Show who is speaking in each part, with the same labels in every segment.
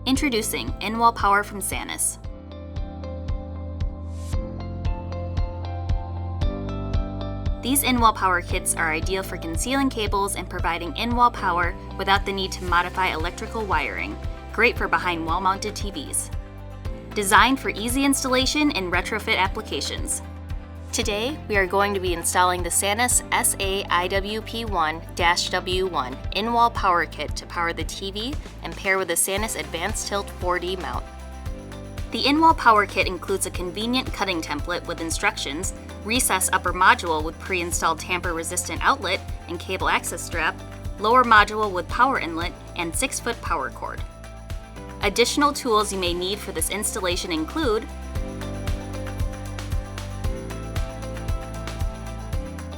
Speaker 1: Introducing in-wall power from SANUS. These in-wall power kits are ideal for concealing cables and providing in-wall power without the need to modify electrical wiring. Great for behind wall-mounted TVs. Designed for easy installation and retrofit applications. Today, we are going to be installing the SANUS SA-IWP1-W1 in-wall power kit to power the TV and pair with the SANUS Advanced Tilt 4D mount. The in-wall power kit includes a convenient cutting template with instructions, recessed upper module with pre-installed tamper-resistant outlet and cable access strap, lower module with power inlet, and 6-foot power cord. Additional tools you may need for this installation include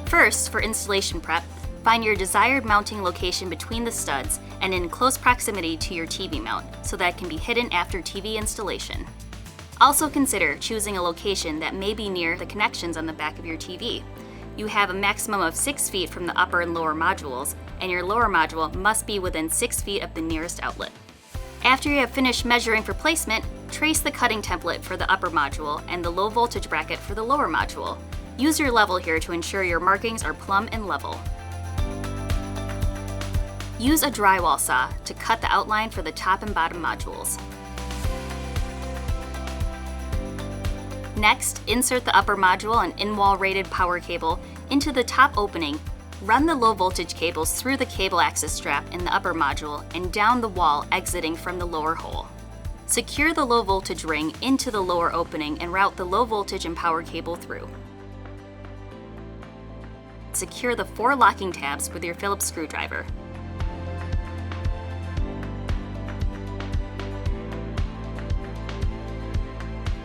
Speaker 1: first, for installation prep, find your desired mounting location between the studs and in close proximity to your TV mount so that it can be hidden after TV installation. Also consider choosing a location that may be near the connections on the back of your TV. You have a maximum of 6 feet from the upper and lower modules, and your lower module must be within 6 feet of the nearest outlet. After you have finished measuring for placement, trace the cutting template for the upper module and the low voltage bracket for the lower module. Use your level here to ensure your markings are plumb and level. Use a drywall saw to cut the outline for the top and bottom modules. Next, insert the upper module and in-wall rated power cable into the top opening. Run the low voltage cables through the cable access strap in the upper module and down the wall exiting from the lower hole. Secure the low voltage ring into the lower opening and route the low voltage and power cable through. Secure the 4 locking tabs with your Phillips screwdriver.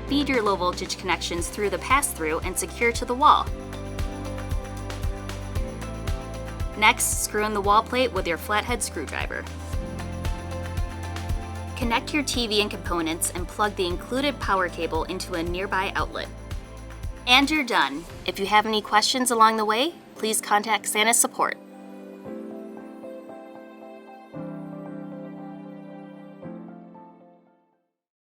Speaker 1: Feed your low voltage connections through the pass-through and secure to the wall. Next, screw in the wall plate with your flathead screwdriver. Connect your TV and components and plug the included power cable into a nearby outlet. And you're done. If you have any questions along the way, please contact SANUS support.